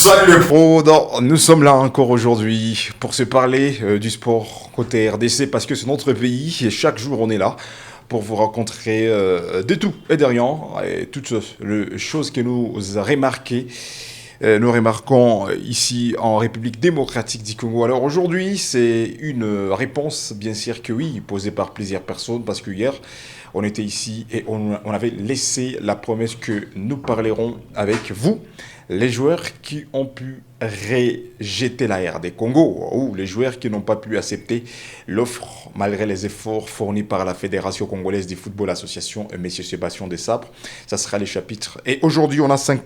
Salut les pros, nous sommes là encore aujourd'hui pour se parler du sport côté RDC parce que c'est notre pays et chaque jour on est là pour vous rencontrer de tout et de rien et toutes les choses que nous nous remarquons ici en République démocratique du Congo. Alors aujourd'hui, c'est une réponse, bien sûr que oui, posée par plusieurs personnes, parce que hier, on était ici et on avait laissé la promesse que nous parlerons avec vous, les joueurs qui ont pu rejeter la RD Congo, ou les joueurs qui n'ont pas pu accepter l'offre malgré les efforts fournis par la Fédération congolaise du football association et M. Sébastien Desabre. Ça sera les chapitres. Et aujourd'hui, on a 5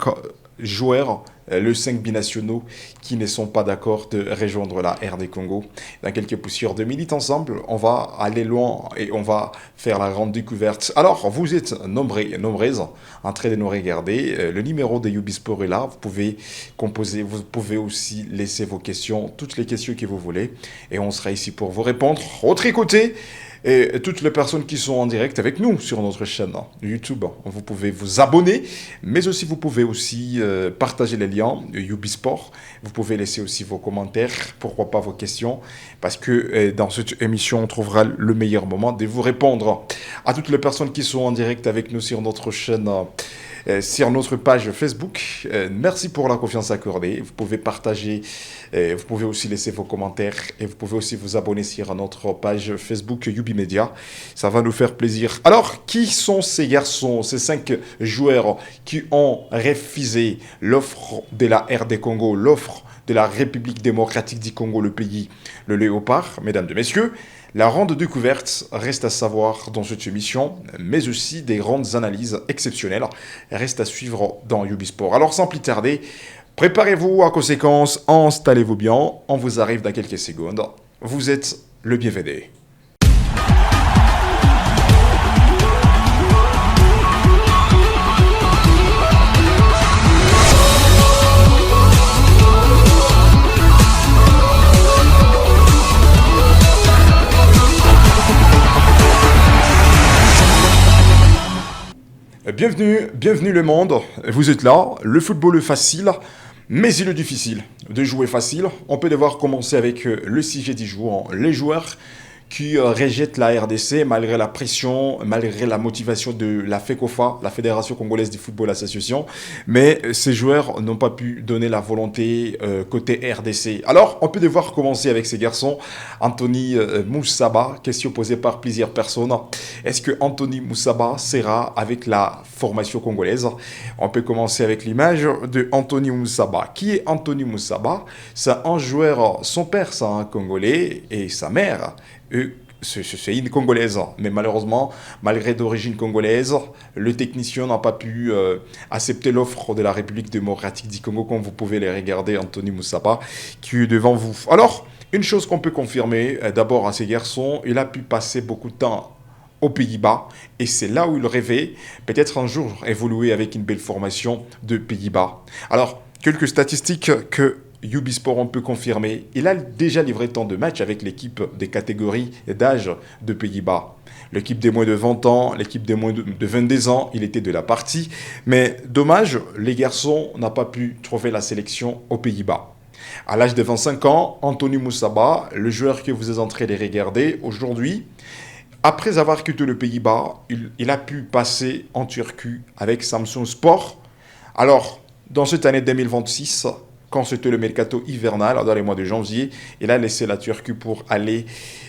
joueurs, les 5 binationaux, qui ne sont pas d'accord de rejoindre la RD Congo. Dans quelques poussières de minutes ensemble, on va aller loin et on va faire la grande découverte. Alors, vous êtes nombreuses en train de nous regarder. Le numéro de Ubisport est là. Vous pouvez composer, vous pouvez aussi laisser vos questions, toutes les questions que vous voulez. Et on sera ici pour vous répondre. Autre côté, et toutes les personnes qui sont en direct avec nous sur notre chaîne YouTube, vous pouvez vous abonner, mais aussi vous pouvez aussi partager les liens Ubisport. Vous pouvez laisser aussi vos commentaires, pourquoi pas vos questions, parce que dans cette émission, on trouvera le meilleur moment de vous répondre. À toutes les personnes qui sont en direct avec nous sur notre chaîne, sur notre page Facebook. Merci pour la confiance accordée. Vous pouvez partager, vous pouvez aussi laisser vos commentaires et vous pouvez aussi vous abonner sur notre page Facebook Ubimedia. Ça va nous faire plaisir. Alors, qui sont ces garçons, ces 5 joueurs qui ont refusé l'offre de la RD Congo, l'offre de la République démocratique du Congo, le pays, le léopard, mesdames et messieurs? La ronde découverte reste à savoir dans cette émission, mais aussi des grandes analyses exceptionnelles restent à suivre dans Ubisport. Alors sans plus tarder, préparez-vous à conséquence, installez-vous bien, on vous arrive dans quelques secondes. Vous êtes le bienvenu. Bienvenue le monde, vous êtes là, le football est facile, mais il est difficile de jouer facile. On peut devoir commencer avec le sujet du jour, les joueurs qui rejettent la RDC malgré la pression, malgré la motivation de la FECOFA, la Fédération congolaise du football association, mais ces joueurs n'ont pas pu donner la volonté côté RDC. Alors, on peut devoir commencer avec ces garçons. Anthony Moussaba, question posée par plusieurs personnes. Est-ce que Anthony Moussaba sera avec la formation congolaise? On peut commencer avec l'image de Anthony Moussaba. Qui est Anthony Moussaba? C'est un joueur, son père c'est un Congolais et sa mère c'est une Congolaise, mais malheureusement, malgré d'origine congolaise, le technicien n'a pas pu accepter l'offre de la République démocratique du Congo, comme vous pouvez les regarder, Anthony Moussaba, qui est devant vous. Alors, une chose qu'on peut confirmer, d'abord à ces garçons, il a pu passer beaucoup de temps aux Pays-Bas, et c'est là où il rêvait, peut-être un jour évoluer avec une belle formation de Pays-Bas. Alors, quelques statistiques que Ubisport on peut confirmer. Il a déjà livré tant de matchs avec l'équipe des catégories d'âge de Pays-Bas. L'équipe des moins de 20 ans, l'équipe des moins de 22 ans, il était de la partie. Mais dommage, les garçons n'ont pas pu trouver la sélection aux Pays-Bas. À l'âge de 25 ans, Anthony Moussaba, le joueur que vous êtes en train de regarder aujourd'hui, après avoir quitté le Pays-Bas, il a pu passer en Turquie avec Samsun Sport. Alors, dans cette année 2026, quand c'était le mercato hivernal, dans les mois de janvier, il a laissé la Turquie pour aller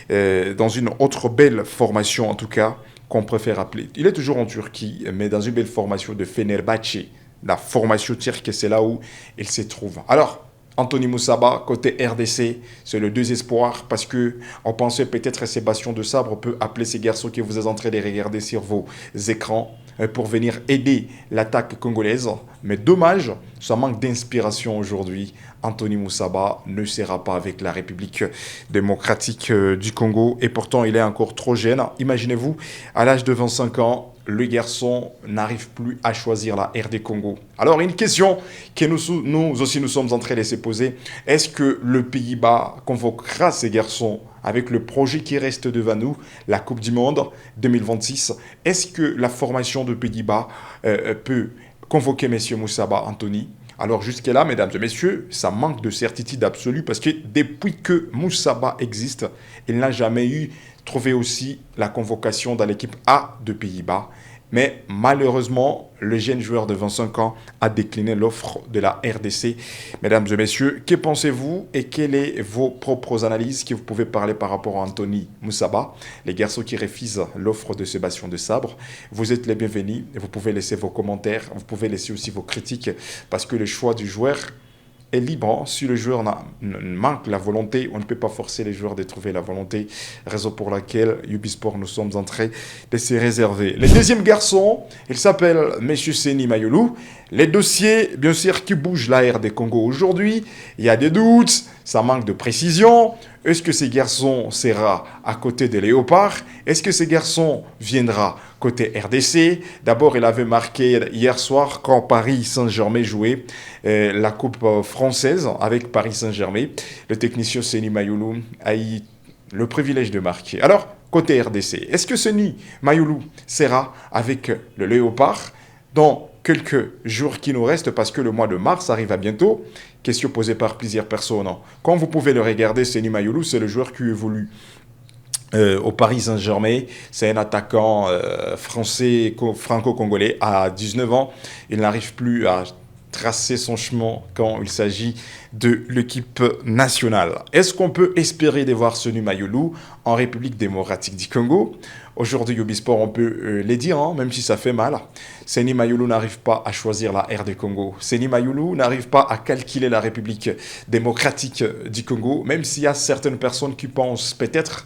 dans une autre belle formation, en tout cas, qu'on préfère appeler. Il est toujours en Turquie, mais dans une belle formation de Fenerbahçe. La formation turque, c'est là où il se trouve. Alors, Anthony Moussaba, côté RDC, c'est le désespoir parce que on pensait peut-être que Sébastien Desabre peut appeler ces garçons que vous êtes en train de regarder sur vos écrans pour venir aider l'attaque congolaise. Mais dommage, ça manque d'inspiration aujourd'hui. Anthony Moussaba ne sera pas avec la République démocratique du Congo et pourtant il est encore trop jeune. Imaginez-vous, à l'âge de 25 ans, le garçon n'arrive plus à choisir la RD Congo. Alors, une question que nous aussi nous sommes en train de se poser. Est-ce que le Pays-Bas convoquera ces garçons avec le projet qui reste devant nous, la Coupe du Monde 2026? Est-ce que la formation de Pays-Bas peut convoquer M. Moussaba, Anthony? Alors jusque-là, mesdames et messieurs, ça manque de certitude absolue parce que depuis que Moussaba existe, il n'a jamais trouvé aussi la convocation dans l'équipe A de Pays-Bas. Mais malheureusement, le jeune joueur de 25 ans a décliné l'offre de la RDC. Mesdames et messieurs, que pensez-vous et quelles sont vos propres analyses que vous pouvez parler par rapport à Anthony Moussaba, les garçons qui refusent l'offre de Sébastien Desabre? Vous êtes les bienvenus et vous pouvez laisser vos commentaires, vous pouvez laisser aussi vos critiques parce que le choix du joueur est libre. Si le joueur manque la volonté, on ne peut pas forcer les joueurs de trouver la volonté, raison pour laquelle Ubisport, nous sommes en train de se réserver. Le deuxième garçon, il s'appelle Monsieur Seny Mayulu. Les dossiers, bien sûr, qui bougent la RD Congo aujourd'hui, il y a des doutes, ça manque de précision. Est-ce que ces garçons sera à côté des Léopards? Est-ce que ces garçons viendra côté RDC? D'abord, il avait marqué hier soir quand Paris Saint-Germain jouait la Coupe française avec Paris Saint-Germain. Le technicien Seny Mayulu a eu le privilège de marquer. Alors, côté RDC, est-ce que Seny Mayulu sera avec le Léopard dans quelques jours qui nous restent parce que le mois de mars arrive à bientôt? Question posée par plusieurs personnes. Comme vous pouvez le regarder, Seny Mayulu, c'est le joueur qui évolue au Paris Saint-Germain. C'est un attaquant français, franco-congolais à 19 ans. Il n'arrive plus à tracer son chemin quand il s'agit de l'équipe nationale. Est-ce qu'on peut espérer de voir Seny Mayulu en République démocratique du Congo? Aujourd'hui, Ubisport, on peut les dire, même si ça fait mal. Seny Mayulu n'arrive pas à choisir la RD Congo. Seny Mayulu n'arrive pas à calculer la République démocratique du Congo, même s'il y a certaines personnes qui pensent peut-être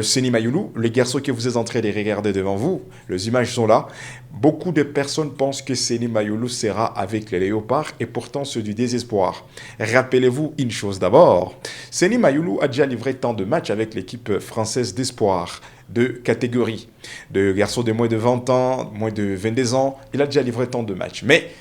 Seny Mayulu, les garçons que vous êtes en train de regarder devant vous, les images sont là. Beaucoup de personnes pensent que Seny Mayulu sera avec les Léopards et pourtant c'est du désespoir. Rappelez-vous une chose d'abord, Seny Mayulu a déjà livré tant de matchs avec l'équipe française d'espoir de catégorie, de garçons de moins de 20 ans, moins de 22 ans, il a déjà livré tant de matchs. Mais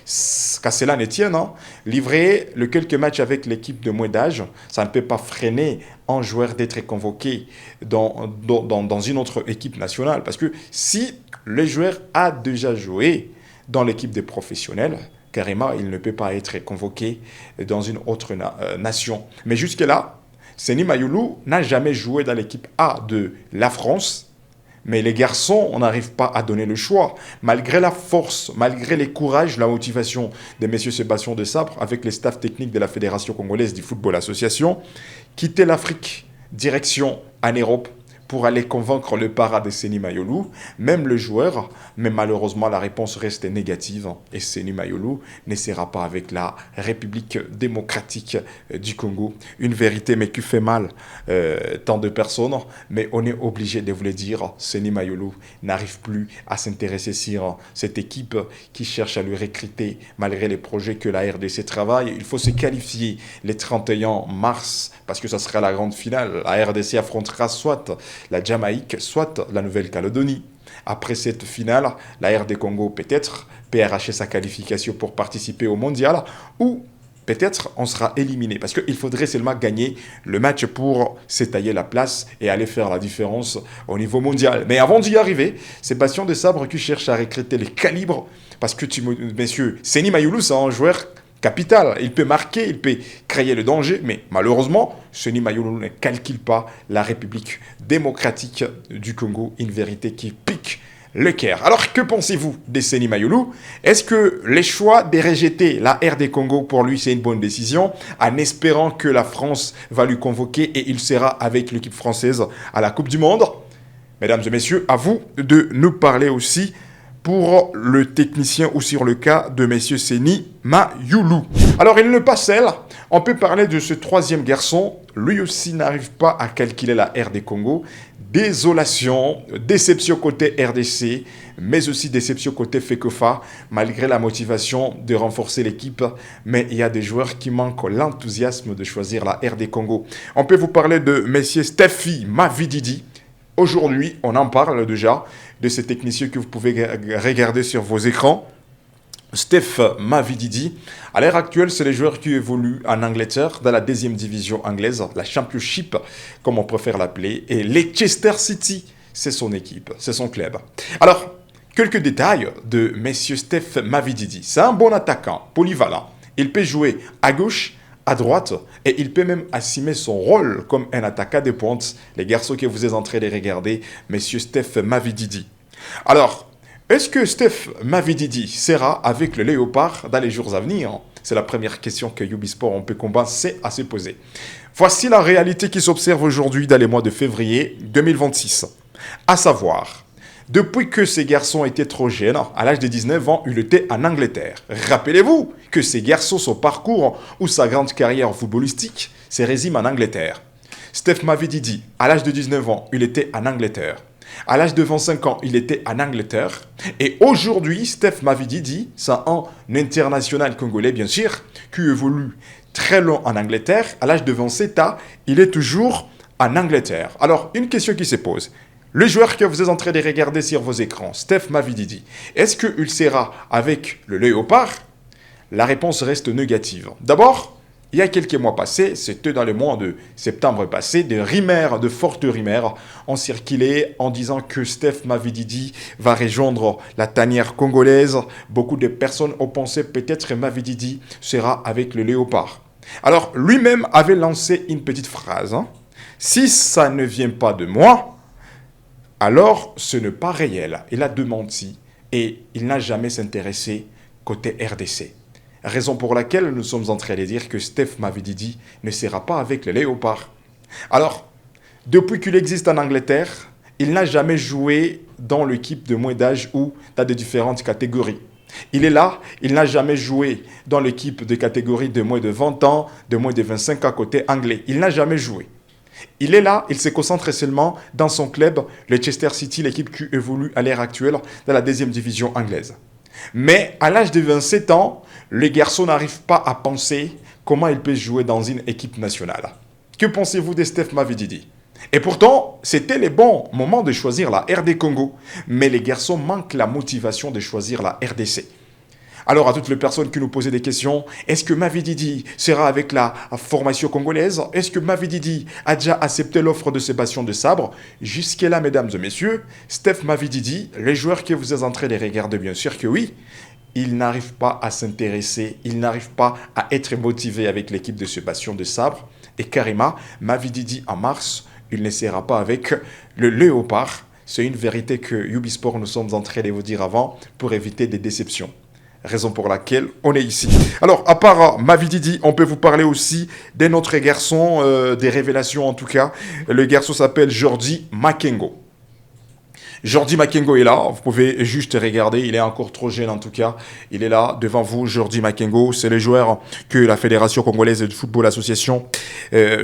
qu'à cela ne tienne, livrer le quelques matchs avec l'équipe de moins d'âge, ça ne peut pas freiner un joueur d'être convoqué dans une autre équipe nationale. Parce que si le joueur a déjà joué dans l'équipe des professionnels, carrément, il ne peut pas être convoqué dans une autre nation. Mais jusque-là, Seny Mayulu n'a jamais joué dans l'équipe A de la France, mais les garçons, on n'arrive pas à donner le choix. Malgré la force, malgré les courages, la motivation de M. Sébastien Desabre avec les staffs techniques de la Fédération congolaise du football association, quitter l'Afrique, direction en Europe, pour aller convaincre le para de Seny Mayulu, même le joueur, mais malheureusement la réponse reste négative et Seny Mayulu ne sera pas avec la République démocratique du Congo. Une vérité mais qui fait mal tant de personnes, mais on est obligé de vous le dire, Seny Mayulu n'arrive plus à s'intéresser sur cette équipe qui cherche à lui recruter malgré les projets que la RDC travaille. Il faut se qualifier les 31 mars parce que ça sera la grande finale. La RDC affrontera soit la Jamaïque, soit la Nouvelle-Calédonie. Après cette finale, la RD Congo peut-être peut arracher sa qualification pour participer au mondial ou peut-être on sera éliminé parce qu'il faudrait seulement gagner le match pour s'étayer la place et aller faire la différence au niveau mondial. Mais avant d'y arriver, Sébastien Desabre qui cherche à recruter les calibres parce que, messieurs, Seny Mayulu, c'est un joueur capital. Il peut marquer, il peut créer le danger, mais malheureusement, Seny Mayulu ne calcule pas la République démocratique du Congo, une vérité qui pique le cœur. Alors, que pensez-vous de Seny Mayulu? Est-ce que les choix de rejeter la RD Congo, pour lui, c'est une bonne décision, en espérant que la France va lui convoquer et il sera avec l'équipe française à la Coupe du Monde? Mesdames et messieurs, à vous de nous parler aussi pour le technicien ou sur le cas de messieurs Seny Mayulu. Alors, il n'est pas seul. On peut parler de ce troisième garçon. Lui aussi n'arrive pas à calculer la RD Congo. Désolation, déception côté RDC, mais aussi déception côté FECOFA, malgré la motivation de renforcer l'équipe. Mais il y a des joueurs qui manquent l'enthousiasme de choisir la RD Congo. On peut vous parler de messieurs Stephy Mavididi. Aujourd'hui, on en parle déjà de ces techniciens que vous pouvez regarder sur vos écrans. Steph Mavididi, à l'heure actuelle, c'est les joueurs qui évoluent en Angleterre, dans la deuxième division anglaise, la Championship, comme on préfère l'appeler, et Leicester City, c'est son équipe, c'est son club. Alors, quelques détails de messieurs Steph Mavididi. C'est un bon attaquant, polyvalent. Il peut jouer à gauche, à droite, et il peut même assumer son rôle comme un attaquant de pointe. Les garçons que vous êtes en train de regarder, monsieur Steph Mavididi. Alors, est-ce que Steph Mavididi sera avec le Léopard dans les jours à venir? C'est la première question que Ubisport on peut combattre, c'est à se poser. Voici la réalité qui s'observe aujourd'hui dans les mois de février 2026. À savoir, depuis que ces garçons étaient trop jeunes, à l'âge de 19 ans, il était en Angleterre. Rappelez-vous que ces garçons, son parcours ou sa grande carrière footballistique, se résume en Angleterre. Steph Mavididi, à l'âge de 19 ans, il était en Angleterre. À l'âge de 25 ans, il était en Angleterre. Et aujourd'hui, Steph Mavididi, c'est un international congolais, bien sûr, qui évolue très long en Angleterre. À l'âge de 27 ans, il est toujours en Angleterre. Alors, une question qui se pose. Le joueur que vous êtes en train de regarder sur vos écrans, Steph Mavididi, est-ce qu'il sera avec le Léopard? La réponse reste négative. D'abord, il y a quelques mois passés, c'était dans le mois de septembre passé, de fortes rumeurs ont circulé en disant que Steph Mavididi va rejoindre la tanière congolaise. Beaucoup de personnes ont pensé peut-être que Mavididi sera avec le Léopard. Alors, lui-même avait lancé une petite phrase. Si ça ne vient pas de moi, alors ce n'est pas réel. Il a démenti et il n'a jamais s'intéressé côté RDC. Raison pour laquelle nous sommes en train de dire que Steph Mavididi ne sera pas avec le Léopard. Alors, depuis qu'il existe en Angleterre, il n'a jamais joué dans l'équipe de moins d'âge ou dans de différentes catégories. Il est là, il n'a jamais joué dans l'équipe de catégorie de moins de 20 ans, de moins de 25 ans côté anglais. Il n'a jamais joué. Il est là, il se concentre seulement dans son club, le Leicester City, l'équipe qui évolue à l'heure actuelle dans la deuxième division anglaise. Mais à l'âge de 27 ans, les garçons n'arrivent pas à penser comment ils peuvent jouer dans une équipe nationale. Que pensez-vous de Steph Mavididi? Et pourtant, c'était le bon moment de choisir la RD Congo. Mais les garçons manquent la motivation de choisir la RDC. Alors à toutes les personnes qui nous posaient des questions, est-ce que Mavididi sera avec la formation congolaise? Est-ce que Mavididi a déjà accepté l'offre de Sébastien de Sabre? Jusque-là, mesdames et messieurs, Steph Mavididi, les joueurs que vous êtes en train de regarder, bien sûr que oui, il n'arrive pas à s'intéresser, il n'arrive pas à être motivé avec l'équipe de Sébastien de Sabre. Et carrément, Mavididi en mars, il ne sera pas avec le Léopard. C'est une vérité que Ubisport nous sommes en train de vous dire avant pour éviter des déceptions. Raison pour laquelle on est ici. Alors, à part Mavididi, on peut vous parler aussi d'un autre garçon, des révélations en tout cas. Le garçon s'appelle Jordi Makengo. Jordi Makengo est là, vous pouvez juste regarder, il est encore trop jeune en tout cas. Il est là devant vous, Jordi Makengo. C'est le joueur que la Fédération Congolaise de Football Association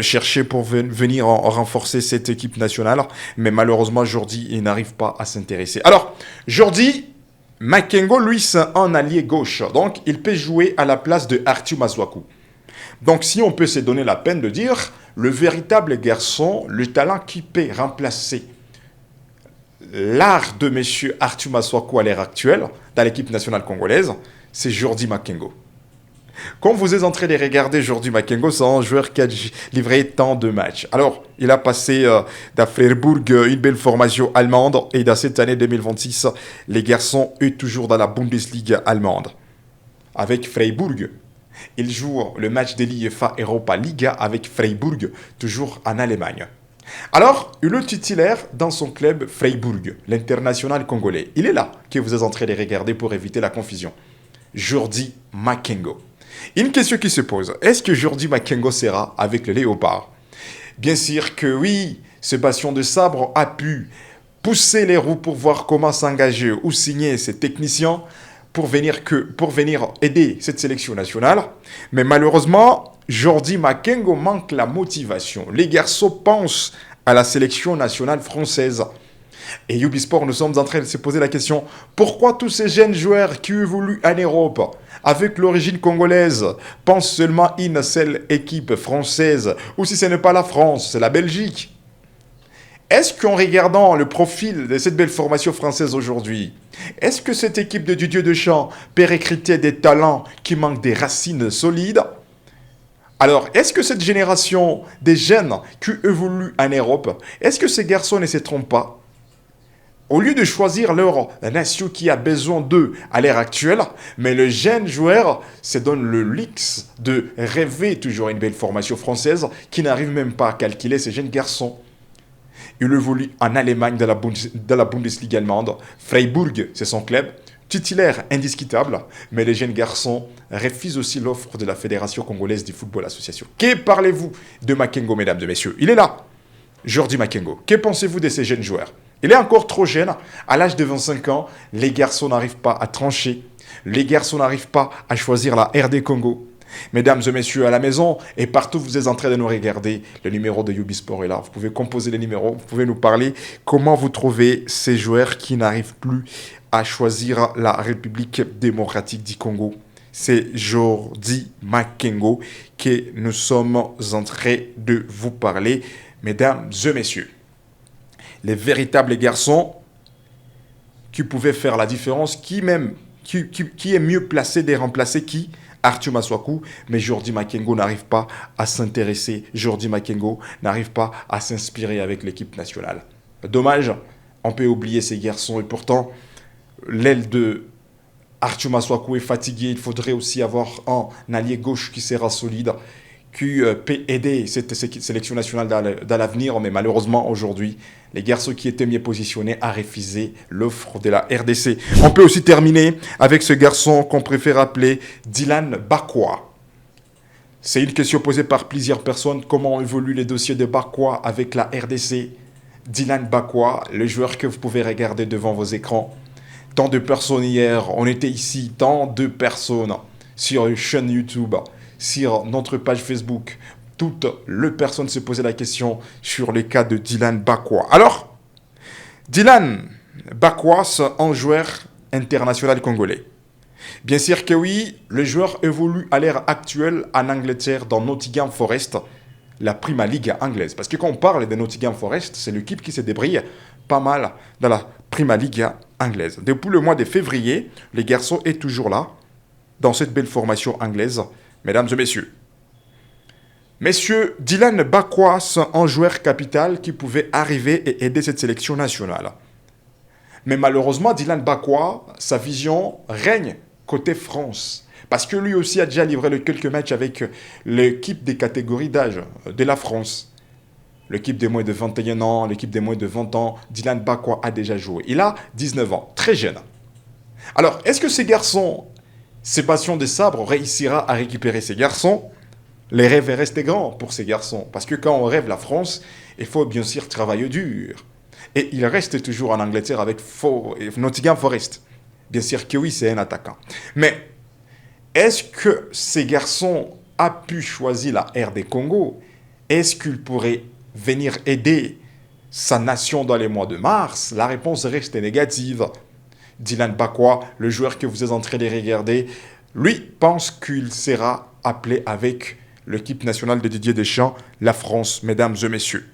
cherchait pour venir renforcer cette équipe nationale. Mais malheureusement, Jordi, il n'arrive pas à s'intéresser. Alors, Jordi Makengo, lui, c'est un allié gauche. Donc, il peut jouer à la place de Arthur Masuaku. Donc, si on peut se donner la peine de dire, le véritable garçon, le talent qui peut remplacer l'art de M. Arthur Masuaku à l'ère actuelle, dans l'équipe nationale congolaise, c'est Jordi Makengo. Quand vous êtes en train de regarder Jordi Makengo, c'est un joueur qui a livré tant de matchs. Alors, il a passé dans Freiburg une belle formation allemande et dans cette année 2026, les garçons sont toujours dans la Bundesliga allemande. Avec Freiburg, il joue le match de l'IFA Europa Liga avec Freiburg, toujours en Allemagne. Alors, il est titulaire dans son club Freiburg, l'international congolais. Il est là que vous êtes en train de regarder pour éviter la confusion. Jordi Makengo. Une question qui se pose, est-ce que Jordi Makengo sera avec le Léopard? Bien sûr que oui, Sébastien de Sabre a pu pousser les roues pour voir comment s'engager ou signer ses techniciens pour venir aider cette sélection nationale. Mais malheureusement, Jordi Makengo manque la motivation. Les garçons pensent à la sélection nationale française. Et Ubisport, nous sommes en train de se poser la question, pourquoi tous ces jeunes joueurs qui évoluent en Europe, avec l'origine congolaise, pensent seulement à une seule équipe française, ou si ce n'est pas la France, c'est la Belgique? Est-ce qu'en regardant le profil de cette belle formation française aujourd'hui, est-ce que cette équipe de Didier Deschamps peut recruter des talents qui manquent des racines solides? Alors, est-ce que cette génération des jeunes qui évoluent en Europe, est-ce que ces garçons ne se trompent pas? Au lieu de choisir leur nation qui a besoin d'eux à l'heure actuelle, mais le jeune joueur se donne le luxe de rêver toujours à une belle formation française qui n'arrive même pas à calculer ces jeunes garçons. Il évolue en Allemagne dans la Bundesliga allemande. Freiburg, c'est son club. Titulaire indiscutable, mais les jeunes garçons refusent aussi l'offre de la Fédération congolaise du football association. Que parlez-vous de Makengo, mesdames et messieurs? Il est là, Jordi Makengo. Que pensez-vous de ces jeunes joueurs? Il est encore trop jeune. À l'âge de 25 ans, les garçons n'arrivent pas à trancher. Les garçons n'arrivent pas à choisir la RD Congo. Mesdames et messieurs à la maison et partout vous êtes en train de nous regarder, le numéro de Ubisport est là. Vous pouvez composer les numéros, vous pouvez nous parler comment vous trouvez ces joueurs qui n'arrivent plus à choisir la République démocratique du Congo. C'est Jordi Makengo que nous sommes en train de vous parler, mesdames et messieurs. Les véritables garçons qui pouvaient faire la différence, qui est mieux placé de remplacer qui? Arthur Maswaku, mais Jordi Makengo n'arrive pas à s'intéresser. Jordi Makengo n'arrive pas à s'inspirer avec l'équipe nationale. Dommage, on peut oublier ces garçons et pourtant, l'aile de Arthur Maswaku est fatigué. Il faudrait aussi avoir un allié gauche qui sera solide, qui peut aider cette sélection nationale dans l'avenir, mais malheureusement aujourd'hui, les garçons qui étaient mieux positionnés ont refusé l'offre de la RDC. On peut aussi terminer avec ce garçon qu'on préfère appeler Dylan Bakwa. C'est une question posée par plusieurs personnes. Comment évoluent les dossiers de Bakwa avec la RDC? Dylan Bakwa, le joueur que vous pouvez regarder devant vos écrans. Tant de personnes hier, on était ici, tant de personnes sur une chaîne YouTube, sur notre page Facebook. Toutes les personnes se posaient la question sur le cas de Dylan Bakwa. Alors, Dylan Bakwa, c'est un joueur international congolais. Bien sûr que oui, le joueur évolue à l'ère actuelle en Angleterre dans Nottingham Forest, la Prima League anglaise. Parce que quand on parle de Nottingham Forest, c'est l'équipe qui se débrouille pas mal dans la Prima League anglaise. Depuis le mois de février, les garçons est toujours là, dans cette belle formation anglaise, mesdames et messieurs. Messieurs, Dylan Bakwa, c'est un joueur capital qui pouvait arriver et aider cette sélection nationale. Mais malheureusement, Dylan Bakwa, sa vision règne côté France. Parce que lui aussi a déjà livré quelques matchs avec l'équipe des catégories d'âge de la France. L'équipe des moins de 21 ans, l'équipe des moins de 20 ans, Dylan Bakwa a déjà joué. Il a 19 ans, très jeune. Alors, est-ce que ces garçons, Sébastien Desabre réussira à récupérer ces garçons? Les rêves restent grands pour ces garçons. Parce que quand on rêve la France, il faut bien sûr travailler dur. Et il reste toujours en Angleterre avec Nottingham Forest. Bien sûr que oui, c'est un attaquant. Mais est-ce que ces garçons ont pu choisir la RD Congo? Est-ce qu'ils pourraient venir aider sa nation dans les mois de mars? La réponse reste négative. Dylan Bakwa, le joueur que vous êtes en train de regarder, lui pense qu'il sera appelé avec l'équipe nationale de Didier Deschamps, la France, mesdames et messieurs.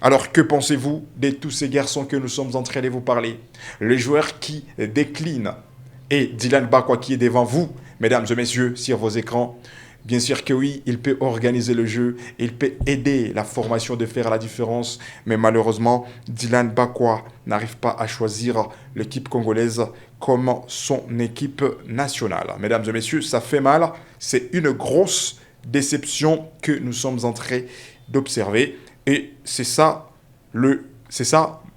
Alors, que pensez-vous de tous ces garçons que nous sommes en train de vous parler? Les joueurs qui déclinent et Dylan Bakwa qui est devant vous, mesdames et messieurs, sur vos écrans. Bien sûr que oui, il peut organiser le jeu, il peut aider la formation de faire la différence, mais malheureusement, Dylan Bakwa n'arrive pas à choisir l'équipe congolaise comme son équipe nationale. Mesdames et messieurs, ça fait mal, c'est une grosse déception que nous sommes en train d'observer, et c'est ça,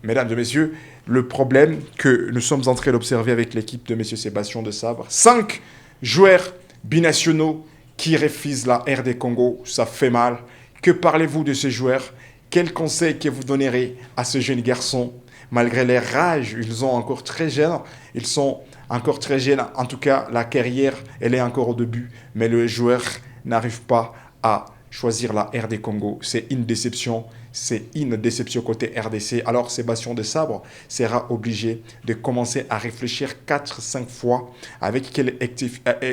mesdames et messieurs, le problème que nous sommes en train d'observer avec l'équipe de M. Sébastien Desabre. 5 joueurs binationaux qui refusent la RD Congo, ça fait mal. Que parlez-vous de ces joueurs? Quels conseils que vous donnerez à ce jeune garçon? Malgré leur âge, ils sont encore très jeunes. Ils sont encore très jeunes. En tout cas, la carrière, elle est encore au début. Mais le joueur n'arrive pas à choisir la RD Congo. C'est une déception. C'est une déception côté RDC. Alors, Sébastien Desabre sera obligé de commencer à réfléchir 4-5 fois avec quel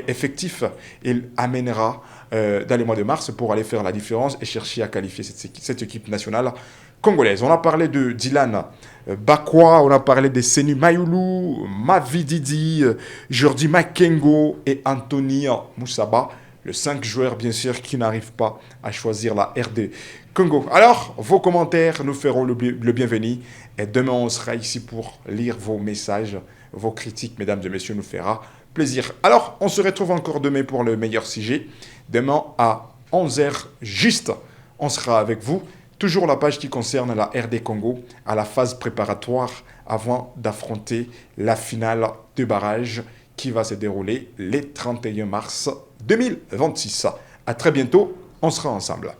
effectif il amènera dans les mois de mars pour aller faire la différence et chercher à qualifier cette équipe nationale congolaise. On a parlé de Dylan Bakwa, on a parlé de Senu Mayulu, Mavididi, Jordi Makengo et Anthony Moussaba. le 5 joueurs, bien sûr, qui n'arrivent pas à choisir la RD Congo. Alors, vos commentaires nous feront le bienvenu. Et demain, on sera ici pour lire vos messages, vos critiques, mesdames et messieurs, nous fera plaisir. Alors, on se retrouve encore demain pour le meilleur sujet. Demain à 11h juste, on sera avec vous. Toujours la page qui concerne la RD Congo à la phase préparatoire avant d'affronter la finale de barrage qui va se dérouler le 31 mars 2026. À très bientôt, on sera ensemble.